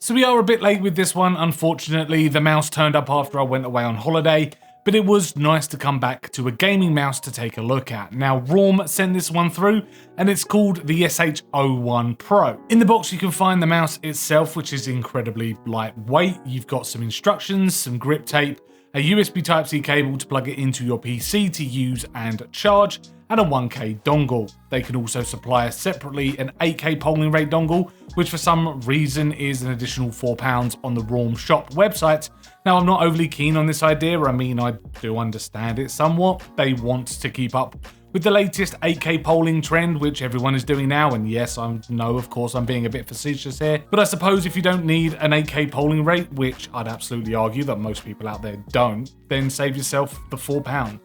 So we are a bit late with this one, unfortunately. The mouse turned up after I went away on holiday, but it was nice to come back to a gaming mouse to take a look at. Now, RAWM sent this one through, and it's called the SH-01 PRO. In the box, you can find the mouse itself, which is incredibly lightweight. You've got some instructions, some grip tape, a USB Type-C cable to plug it into your PC to use and charge, and a 1K dongle. They can also supply separately an 8K polling rate dongle, which for some reason is an additional £4 on the RAWM shop website. Now, I'm not overly keen on this idea. I mean, I do understand it somewhat. They want to keep up with the latest 8K polling trend, which everyone is doing now. And yes, I know, of course, I'm being a bit facetious here. But I suppose if you don't need an 8K polling rate, which I'd absolutely argue that most people out there don't, then save yourself the £4.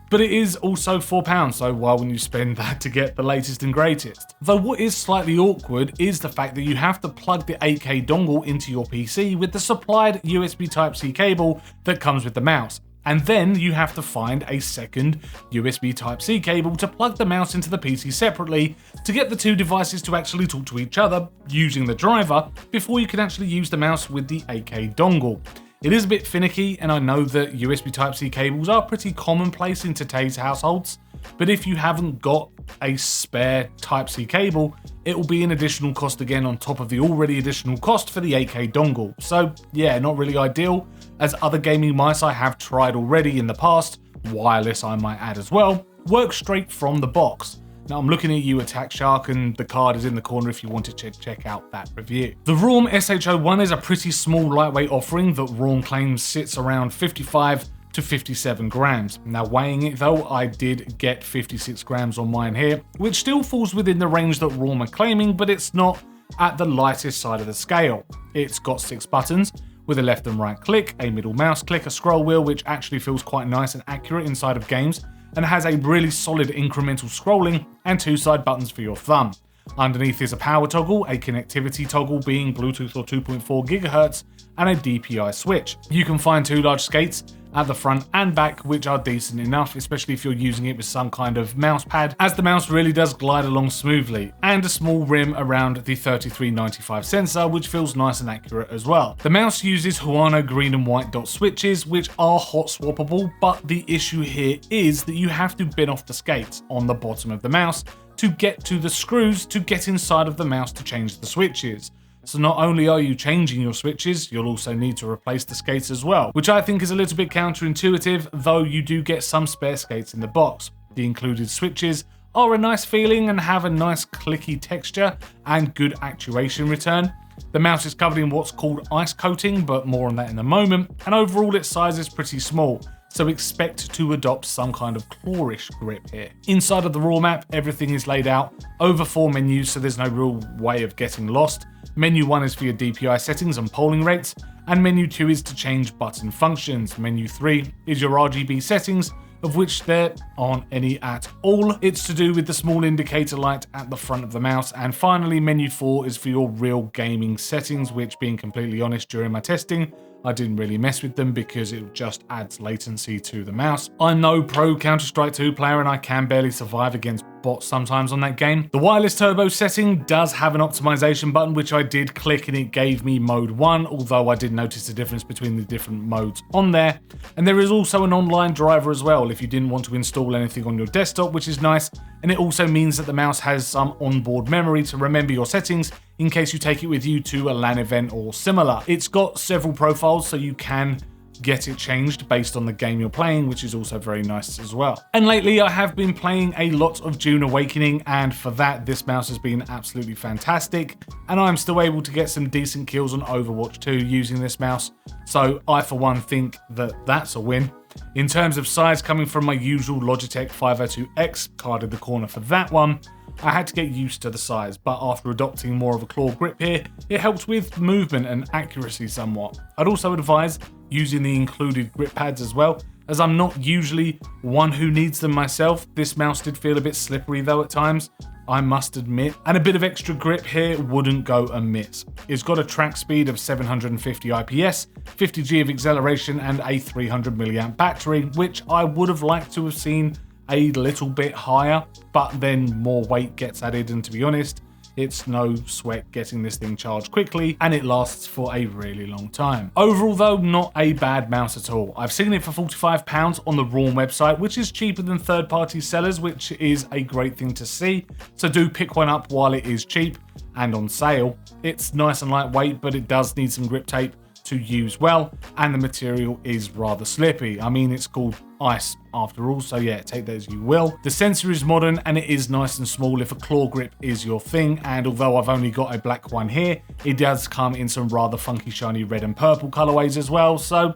But it is also £4, so why wouldn't you spend that to get the latest and greatest? Though what is slightly awkward is the fact that you have to plug the 8K dongle into your PC with the supplied USB Type-C cable that comes with the mouse. And then you have to find a second USB Type-C cable to plug the mouse into the PC separately to get the two devices to actually talk to each other using the driver before you can actually use the mouse with the 8K dongle. It is a bit finicky, and I know that USB Type-C cables are pretty commonplace in today's households, but if you haven't got a spare Type-C cable, it will be an additional cost again on top of the already additional cost for the 8K dongle. So yeah, not really ideal, as other gaming mice I have tried already in the past, wireless I might add as well, work straight from the box. Now I'm looking at you, Attack Shark, and the card is in the corner if you want to check out that review. The RAWM SH-01 is a pretty small lightweight offering that RAWM claims sits around 55 to 57 grams. Now weighing it though, I did get 56 grams on mine here, which still falls within the range that RAWM are claiming, but it's not at the lightest side of the scale. It's got 6 buttons, with a left and right click, a middle mouse click, a scroll wheel which actually feels quite nice and accurate inside of games, and has a really solid incremental scrolling, and 2 side buttons for your thumb. Underneath is a power toggle, a connectivity toggle being Bluetooth or 2.4 GHz, and a DPI switch. You can find 2 large skates at the front and back, which are decent enough, especially if you're using it with some kind of mouse pad, as the mouse really does glide along smoothly, and a small rim around the 3395 sensor, which feels nice and accurate as well. The mouse uses Huano green and white dot switches, which are hot swappable, but the issue here is that you have to bin off the skates on the bottom of the mouse to get to the screws to get inside of the mouse to change the switches. So not only are you changing your switches, you'll also need to replace the skates as well, which I think is a little bit counterintuitive, though you do get some spare skates in the box. The included switches are a nice feeling and have a nice clicky texture and good actuation return. The mouse is covered in what's called ice coating, but more on that in a moment, and overall its size is pretty small, so expect to adopt some kind of clawish grip here. Inside of the RAWM app, everything is laid out over 4 menus, so there's no real way of getting lost. Menu 1 is for your DPI settings and polling rates, and menu 2 is to change button functions. Menu 3 is your RGB settings, of which there aren't any at all. It's to do with the small indicator light at the front of the mouse. And finally, menu 4 is for your real gaming settings, which, being completely honest, during my testing, I didn't really mess with them because it just adds latency to the mouse. I'm no pro Counter-Strike 2 player, and I can barely survive against bots sometimes on that game. The wireless turbo setting does have an optimization button, which I did click and it gave me mode 1, although I did notice the difference between the different modes on there. And there is also an online driver as well if you didn't want to install anything on your desktop, which is nice. And it also means that the mouse has some onboard memory to remember your settings in case you take it with you to a LAN event or similar. It's got several profiles, so you can get it changed based on the game you're playing, which is also very nice as well. And lately I have been playing a lot of Dune Awakening, and for that this mouse has been absolutely fantastic, and I'm still able to get some decent kills on Overwatch 2 using this mouse, so I for one think that that's a win. In terms of size, coming from my usual Logitech 502X, card in the corner for that one, I had to get used to the size, but after adopting more of a claw grip here, it helped with movement and accuracy somewhat. I'd also advise using the included grip pads as well, as I'm not usually one who needs them myself. This mouse did feel a bit slippery though at times, I must admit, and a bit of extra grip here wouldn't go amiss. It's got a track speed of 750 IPS, 50G of acceleration, and a 300 mAh battery, which I would have liked to have seen a little bit higher, but then more weight gets added, and to be honest, It's no sweat getting this thing charged quickly, and it lasts for a really long time. Overall though, not a bad mouse at all. I've seen it for £45 on the RAWM website, which is cheaper than third-party sellers, which is a great thing to see. So do pick one up while it is cheap and on sale. It's nice and lightweight, but it does need some grip tape to use well, and the material is rather slippy. I mean, it's called ice after all, so yeah, take that as you will. The sensor is modern and it is nice and small if a claw grip is your thing, and although I've only got a black one here, it does come in some rather funky shiny red and purple colorways as well. So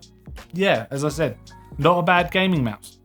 yeah, as I said, not a bad gaming mouse.